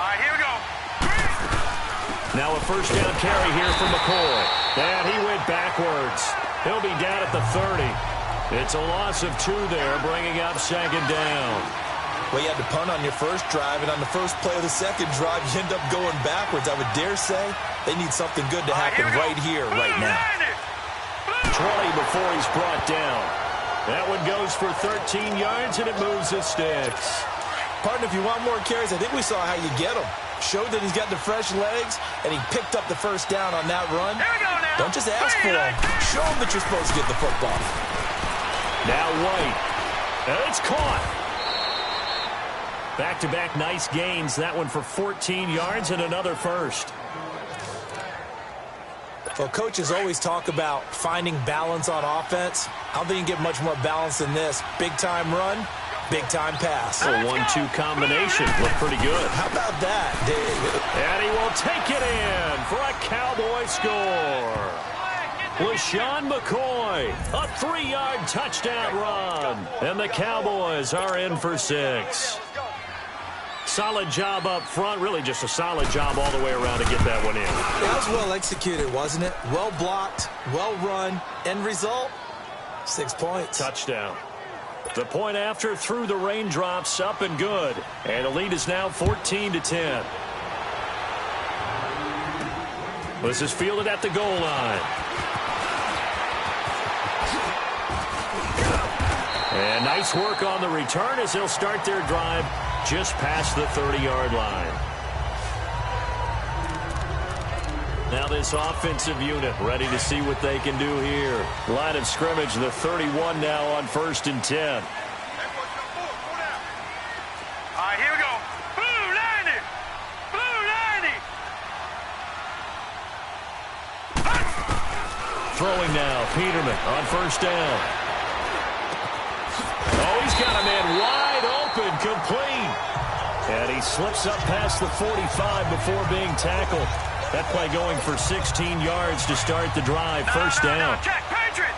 right, here we go. Now a first down carry here from McCoy. And he went backwards. He'll be down at the 30. It's a loss of 2 there, bringing up second down. Well, you had to punt on your first drive, and on the first play of the second drive, you end up going backwards. I would dare say they need something good to happen right here, right now. 20 before he's brought down. That one goes for 13 yards, and it moves the sticks. Partner, if you want more carries, I think we saw how you get them. Showed that he's got the fresh legs, and he picked up the first down on that run. Don't just ask for him. Show him that you're supposed to get the football. Now White. And it's caught. Back-to-back nice gains. That one for 14 yards and another first. Well, coaches always talk about finding balance on offense. I don't think you can get much more balance than this. Big-time run, big-time pass. A 1-2 combination. Looked pretty good. How about that, Dave? And he will take it in for a Cowboy score. LaShawn McCoy, a 3-yard touchdown run. And the Cowboys are in for 6. Solid job up front. Really just a solid job all the way around to get that one in. That was well executed, wasn't it? Well blocked, well run. End result, 6 points. Touchdown. The point after through the raindrops, up and good. And the lead is now 14-10. This is fielded at the goal line. And nice work on the return as they'll start their drive just past the 30-yard line. Now this offensive unit ready to see what they can do here. Line of scrimmage, the 31 now on 1st and 10. All right, here we go. Blue 90. Blue 90. Throwing now, Peterman on 1st down. Oh, he's got a man wide open, complete. And he slips up past the 45 before being tackled. That play going for 16 yards to start the drive. First down.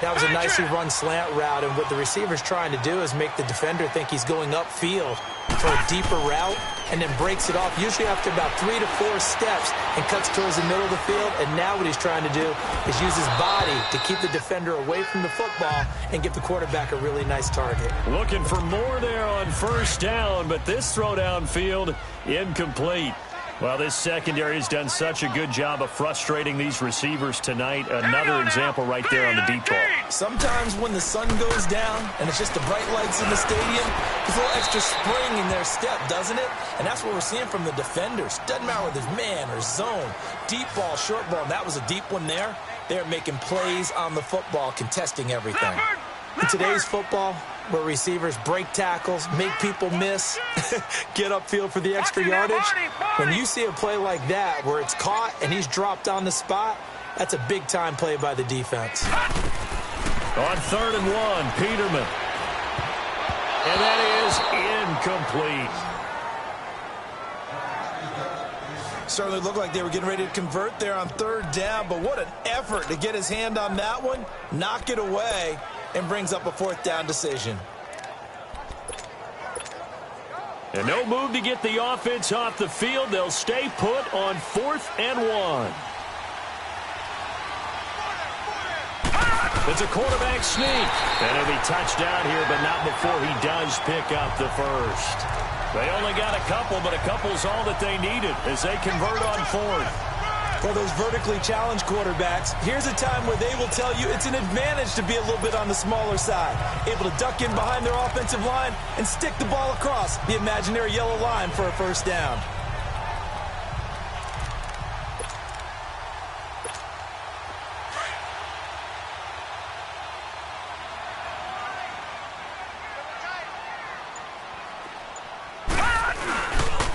That was a nicely run slant route, and what the receiver's trying to do is make the defender think he's going upfield for a deeper route and then breaks it off, usually after about 3 to 4 steps, and cuts towards the middle of the field. And now what he's trying to do is use his body to keep the defender away from the football and give the quarterback a really nice target. Looking for more there on 1st down, but this throw downfield incomplete. Well, this secondary has done such a good job of frustrating these receivers tonight. Another example right there on the deep ball. Sometimes when the sun goes down and it's just the bright lights in the stadium, there's a little extra spring in their step, doesn't it? And that's what we're seeing from the defenders. Doesn't matter whether it's man or zone, deep ball, short ball. And that was a deep one there. They're making plays on the football, contesting everything. In today's football, where receivers break tackles, make people miss, get upfield for the extra yardage, when you see a play like that where it's caught and he's dropped on the spot, that's a big-time play by the defense. On 3rd and 1, Peterman. And that is incomplete. Certainly looked like they were getting ready to convert there on 3rd down, but what an effort to get his hand on that one, knock it away, and brings up a 4th down decision. And no move to get the offense off the field. They'll stay put on 4th and 1. It's a quarterback sneak. And he'll be touched down here, but not before he does pick up the first. They only got a couple, but a couple's all that they needed as they convert on 4th. For those vertically challenged quarterbacks, here's a time where they will tell you it's an advantage to be a little bit on the smaller side. Able to duck in behind their offensive line and stick the ball across the imaginary yellow line for a 1st down.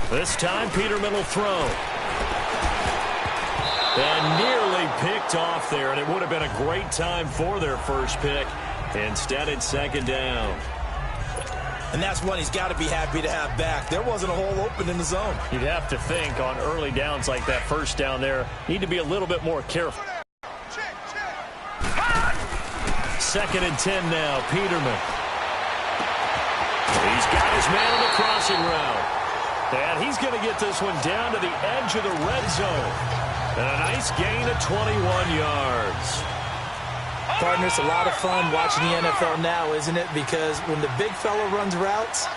This time, Peterman will throw. And nearly picked off there, and it would have been a great time for their first pick. Instead, it's 2nd down. And that's one he's got to be happy to have back. There wasn't a hole open in the zone. You'd have to think on early downs like that 1st down there, need to be a little bit more careful. 2nd and 10 now, Peterman. He's got his man on the crossing route. And he's going to get this one down to the edge of the red zone. And a nice gain of 21 yards. Partner, it's a lot of fun watching the NFL now, isn't it? Because when the big fella runs routes,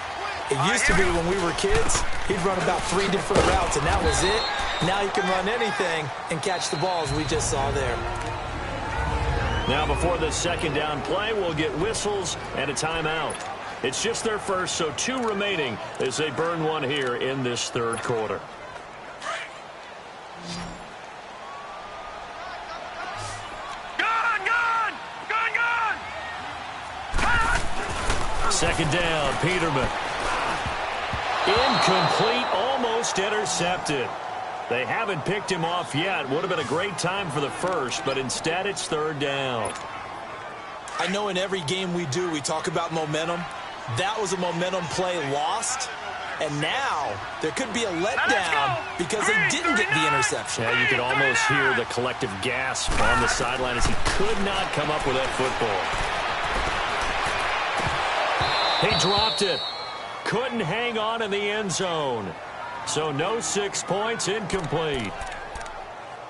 it used to be when we were kids, he'd run about 3 different routes, and that was it. Now he can run anything and catch the balls we just saw there. Now before the second down play, we'll get whistles and a timeout. It's just their first, so 2 remaining as they burn one here in this third quarter. Second down, Peterman. Incomplete, almost intercepted. They haven't picked him off yet. Would have been a great time for the first, but instead it's third down. I know in every game we do, we talk about momentum. That was a momentum play lost. And now there could be a letdown because they didn't get the interception. Yeah, you could almost hear the collective gasp on the sideline as he could not come up with that football. He dropped it. Couldn't hang on in the end zone. So no 6 points, incomplete.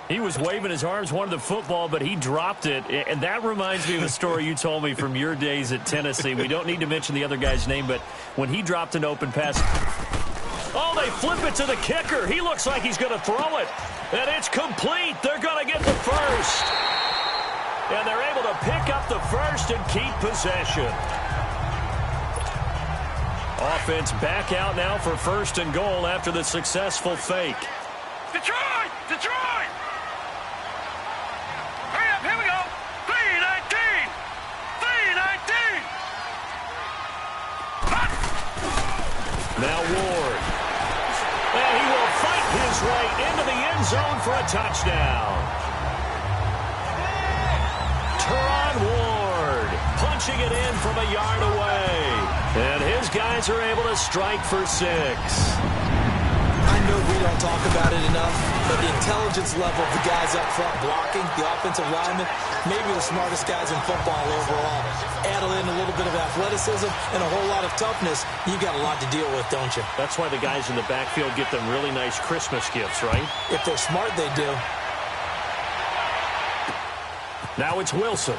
He was waving his arms, wanted the football, but he dropped it. And that reminds me of a story you told me from your days at Tennessee. We don't need to mention the other guy's name, but when he dropped an open pass. Oh, they flip it to the kicker. He looks like he's going to throw it. And it's complete. They're going to get the first. And they're able to pick up the first and keep possession. Offense back out now for first and goal after the successful fake. Detroit! Detroit! Hurry up, here we go. 3-19! 3-19! Now Ward. And he will fight his way into the end zone for a touchdown. Teron Ward punching it in from a yard away. And his guys are able to strike for 6. I know we don't talk about it enough, but the intelligence level of the guys up front blocking, the offensive linemen, maybe the smartest guys in football overall. Add in a little bit of athleticism and a whole lot of toughness, you got a lot to deal with, don't you? That's why the guys in the backfield get them really nice Christmas gifts, right? If they're smart, they do. Now it's Wilson.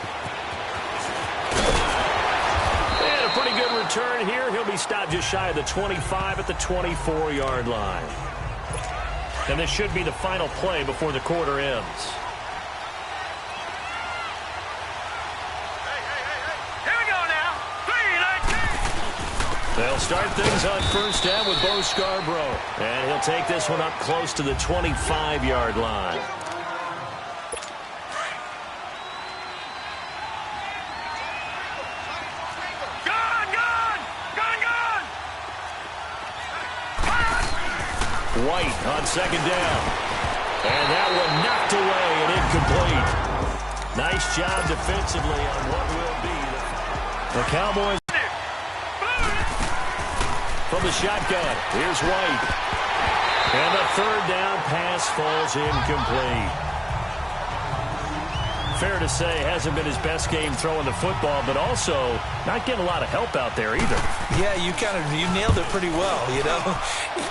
And a pretty good return here. He'll be stopped just shy of the 25 at the 24-yard line. And this should be the final play before the quarter ends. Here we go now. 3-19! They'll start things on first down with Bo Scarborough. And he'll take this one up close to the 25-yard line. White on second down. And that one knocked away and incomplete. Nice job defensively on what will be the Cowboys. From the shotgun, here's White. And the third down pass falls incomplete. Fair to say, hasn't been his best game throwing the football, but also not getting a lot of help out there either. Yeah, you nailed it pretty well, you know.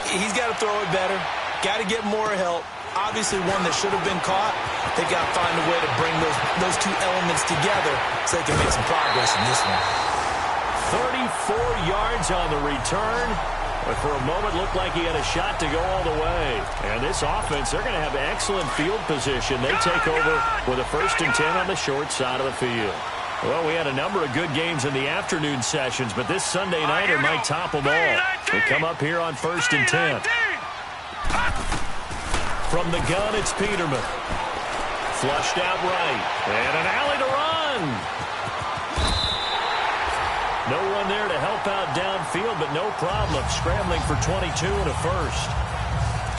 He's got to throw it better. Got to get more help. Obviously one that should have been caught. They got to find a way to bring those two elements together so they can make some progress in this one. 34 yards on the return. But for a moment, looked like he had a shot to go all the way. And this offense, they're going to have excellent field position. They take over with a 1st and 10 on the short side of the field. Well, we had a number of good games in the afternoon sessions, but this Sunday nighter might top them all. They come up here on 1st and 10. From the gun, it's Peterman. Flushed out right. And an alley to run. No one there to help out downfield, but no problem scrambling for 22 and a first.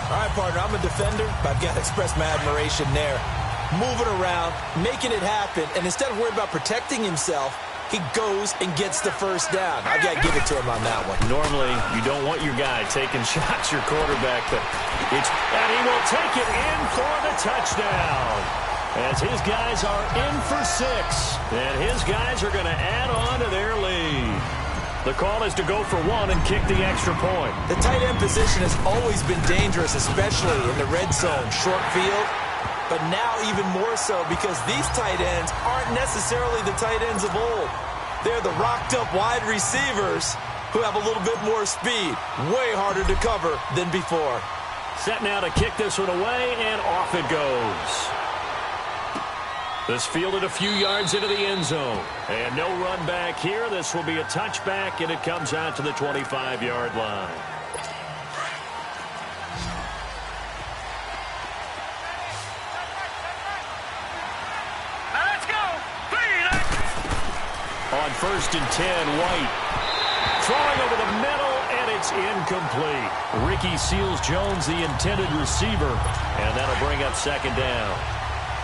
All right, partner, I'm a defender, but I've got to express my admiration there. Moving around, making it happen, and instead of worrying about protecting himself, he goes and gets the first down. I've got to give it to him on that one. Normally, you don't want your guy taking shots, your quarterback, but and he will take it in for the touchdown. As his guys are in for 6, and his guys are going to add on to their lead. The call is to go for one and kick the extra point. The tight end position has always been dangerous, especially in the red zone, short field. But now even more so because these tight ends aren't necessarily the tight ends of old. They're the rocked-up wide receivers who have a little bit more speed. Way harder to cover than before. Set now to kick this one away, and off it goes. This fielded a few yards into the end zone. And no run back here. This will be a touchback, and it comes out to the 25-yard line. Let's go. On 1st and 10, White. Throwing over the middle, and it's incomplete. Ricky Seals-Jones, the intended receiver, and that'll bring up 2nd down.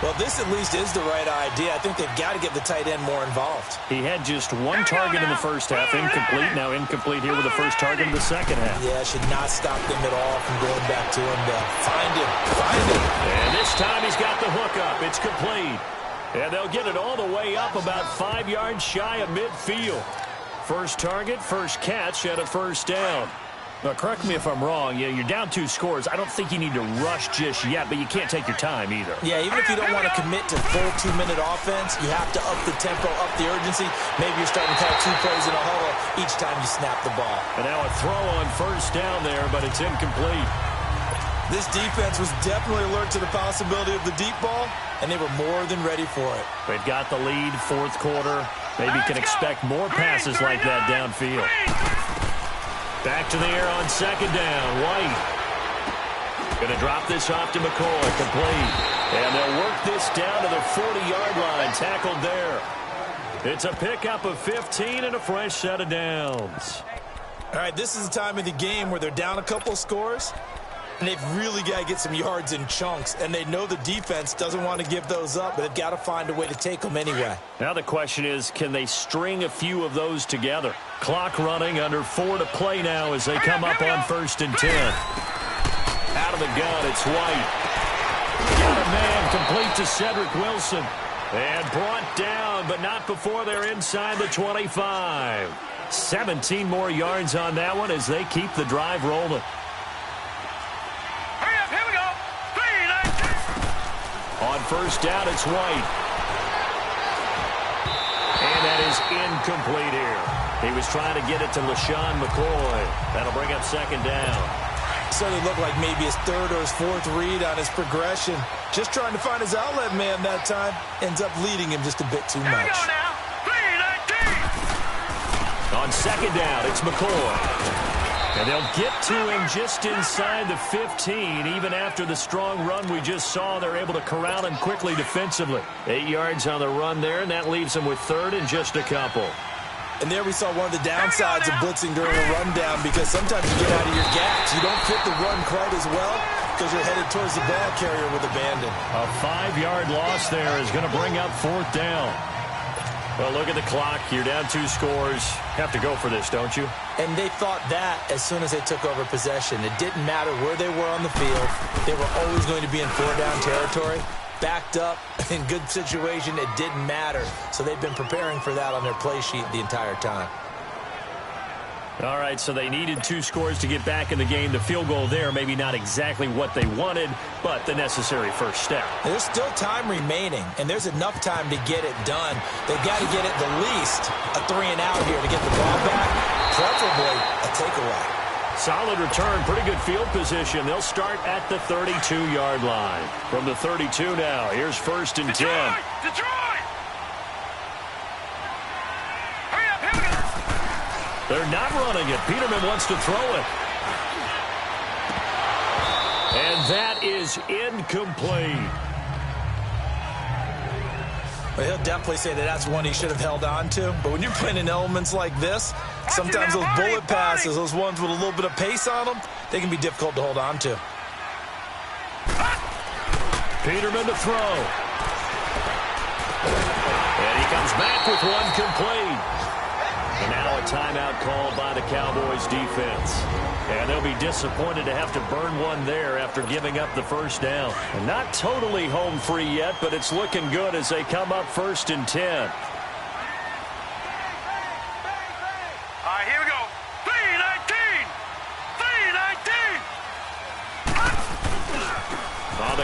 Well, this at least is the right idea. I think they've got to get the tight end more involved. He had just one target in the first half, incomplete. Now incomplete here with the first target in the second half. Yeah, should not stop them at all from going back to him. Find him. And this time he's got the hook up. It's complete. And they'll get it all the way up about 5 yards shy of midfield. First target, first catch at a first down. Now, correct me if I'm wrong. You're down 2 scores. I don't think you need to rush just yet, but you can't take your time either. Yeah, even if you don't want to commit to full 2-minute offense, you have to up the tempo, up the urgency. Maybe you're starting to call 2 plays in a huddle each time you snap the ball. And now a throw on first down there, but it's incomplete. This defense was definitely alert to the possibility of the deep ball, and they were more than ready for it. They've got the lead, 4th quarter. Maybe can expect more passes like that downfield. Back to the air on 2nd down. White. Going to drop this off to McCoy. Complete. And they'll work this down to the 40-yard line. Tackled there. It's a pickup of 15 and a fresh set of downs. All right, this is the time of the game where they're down a couple scores, and they've really got to get some yards in chunks. And they know the defense doesn't want to give those up, but they've got to find a way to take them anyway. Now the question is, can they string a few of those together? Clock running, under 4 to play now as they come up on 1st and 10. Out of the gun, it's White. Got a man complete to Cedric Wilson. And brought down, but not before they're inside the 25. 17 more yards on that one as they keep the drive rolling. On 1st down, it's White. And that is incomplete here. He was trying to get it to LaShawn McCoy. That'll bring up 2nd down. Certainly looked like maybe his 3rd or his 4th read on his progression. Just trying to find his outlet man that time. Ends up leading him just a bit too much. On 2nd down, it's McCoy. And they'll get to him just inside the 15. Even after the strong run we just saw, they're able to corral him quickly defensively. 8 yards on the run there, and that leaves them with 3rd and just a couple. And there we saw one of the downsides of blitzing during a rundown, because sometimes you get out of your gaps. You don't fit the run quite as well because you're headed towards the ball carrier with abandon. A 5-yard loss there is going to bring up 4th down. Well, look at the clock. You're down 2 scores. Have to go for this, don't you? And they thought that as soon as they took over possession. It didn't matter where they were on the field. They were always going to be in 4-down territory. Backed up, in good situation, it didn't matter. So they've been preparing for that on their play sheet the entire time. All right, so they needed 2 scores to get back in the game. The field goal there, maybe not exactly what they wanted, but the necessary first step. And there's still time remaining, and there's enough time to get it done. They've got to get at the least a 3-and-out here to get the ball back, preferably a takeaway. Solid return, pretty good field position. They'll start at the 32-yard line. From the 32 now, here's 1st and 10. Detroit! They're not running it. Peterman wants to throw it. And that is incomplete. Well, he'll definitely say that that's one he should have held on to. But when you're playing in elements like this, sometimes those bullet passes, those ones with a little bit of pace on them, they can be difficult to hold on to. Peterman to throw. And he comes back with one complete. And now a timeout called by the Cowboys defense. And they'll be disappointed to have to burn one there after giving up the first down. And not totally home free yet, but it's looking good as they come up 1st and 10. All right, here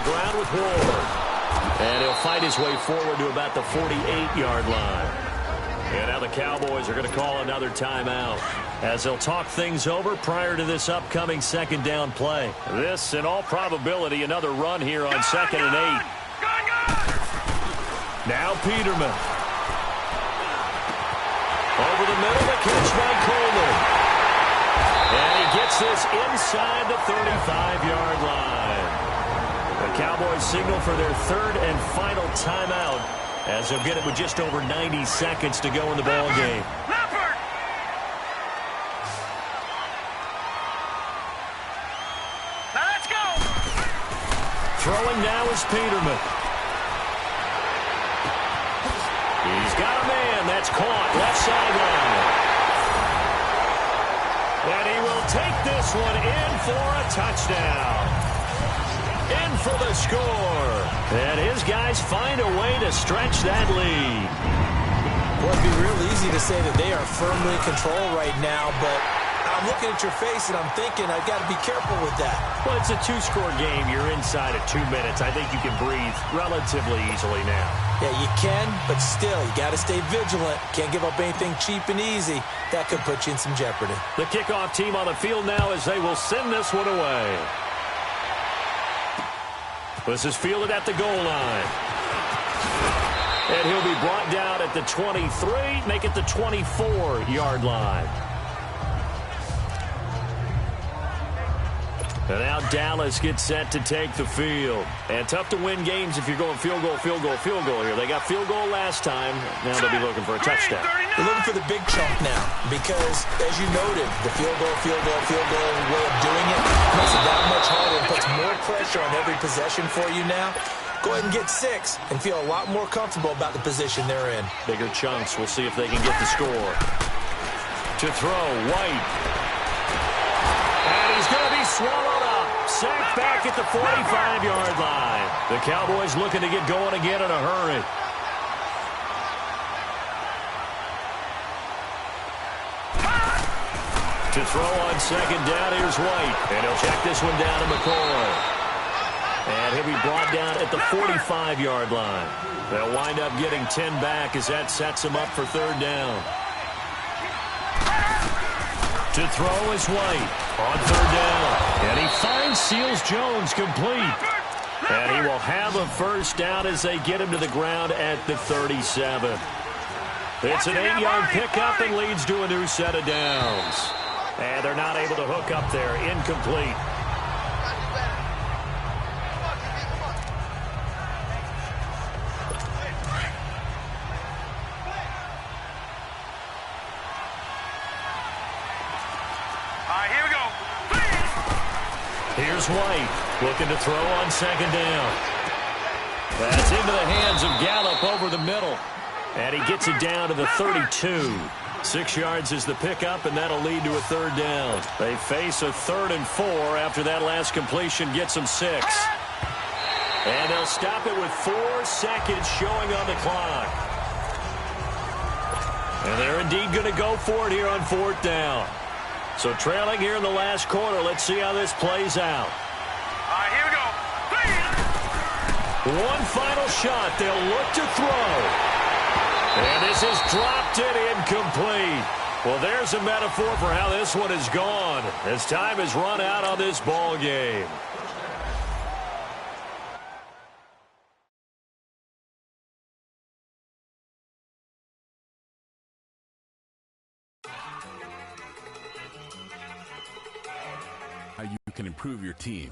ground with Ward. And he'll fight his way forward to about the 48-yard line. And now the Cowboys are going to call another timeout as they'll talk things over prior to this upcoming second down play. This, in all probability, another run here on 2nd and 8. Now Peterman. Over the middle, the catch by Coleman. And he gets this inside the 35-yard line. The Cowboys signal for their third and final timeout as they'll get it with just over 90 seconds to go in the ball game. Now let's go. Throwing now is Peterman. He's got a man that's caught left sideline. And he will take this one in for a touchdown. In for the score. And his guys find a way to stretch that lead. Well, it'd be real easy to say that they are firmly in control right now, but I'm looking at your face and I'm thinking I've got to be careful with that. Well, it's a two-score game. You're inside of 2 minutes. I think you can breathe relatively easily now. Yeah, you can, but still, you got to stay vigilant. Can't give up anything cheap and easy. That could put you in some jeopardy. The kickoff team on the field now as they will send this one away. This is fielded at the goal line. And he'll be brought down at the 23, make it the 24-yard line. And now Dallas gets set to take the field. And tough to win games if you're going field goal, field goal, field goal here. They got field goal last time. Now they'll be looking for a touchdown. They're looking for the big chunk now because, as you noted, the field goal way of doing it makes it that much harder and puts more pressure on every possession for you now. Go ahead and get 6 and feel a lot more comfortable about the position they're in. Bigger chunks. We'll see if they can get the score. To throw, White. And he's going to be swallowed up. Sacked back at the 45-yard line. The Cowboys looking to get going again in a hurry. To throw on second down, here's White. And he'll check this one down to McCoy. And he'll be brought down at the 45-yard line. They'll wind up getting 10 back as that sets them up for third down. To throw is White on third down. And he finds Seals-Jones complete. And he will have a first down as they get him to the ground at the 37. It's an 8-yard pickup and leads to a new set of downs. And they're not able to hook up there. Incomplete. Here we go. Here's White looking to throw on second down. That's into the hands of Gallup over the middle. And he gets it down to the 32. 6 yards is the pickup, and that'll lead to a third down. They face a 3rd and 4 after that last completion gets them 6. And they'll stop it with 4 seconds showing on the clock. And they're indeed going to go for it here on 4th down. So trailing here in the last quarter. Let's see how this plays out. Here we go. One final shot. They'll look to throw. And this is dropped it incomplete. Well, there's a metaphor for how this one is gone as time has run out on this ball game. How you can improve your team.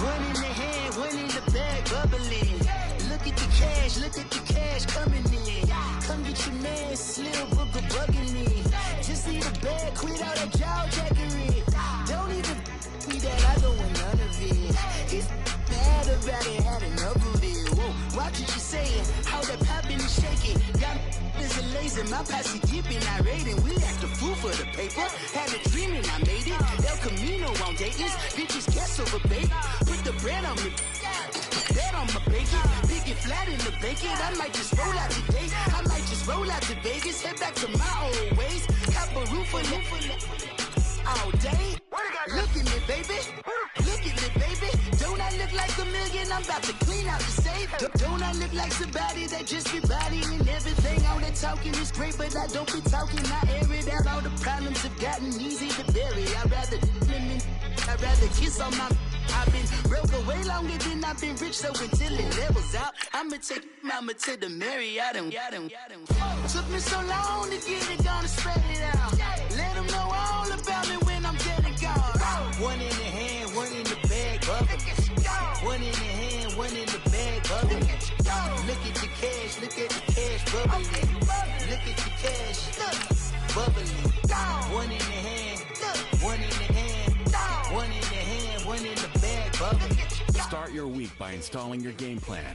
One in the hand, one in the bag, bubbling. Look at the cash coming in. Come get your man, Slim Booker bugging me. Just need a bag, quit all that jaw jackery. Don't even me that I don't want none of it. He's bad about it, had enough of it. Whoa, watch what you saying, how that poppin' and shaking. Got is a lazy, my posse dipping, I raiding. We act a fool for the paper. Had a dream and I made it. El Camino on Dayton's, bitches guess over bait. Put the bread on me, that on my bacon. Big flat in the bacon. I might just roll out today. I might just roll out to Vegas. Head back to my old ways. Cop a roof all day. Look at me, baby. Look at me, baby. Don't I look like a million? I'm about to clean out the safe. Don't I look like somebody that just be bodying everything? All that talking is great, but I don't be talking. I air it out. All the problems have gotten easy to bury. I'd rather kiss on my... I've been broke away longer than I've been rich, so until it levels out, I'ma take mama to the Marriott and took me so long to get it, gonna spread it out. Let them know all about me when I'm dead and gone. One in the hand, one in the bag, bubble. One in the hand, one in the bag, bubble. Look at the cash, look at the cash, bubbling. Look at the cash, bubbling. One in the hand, one in the hand, one in the hand, one in the bag, bubbling. Start your week by installing your game plan.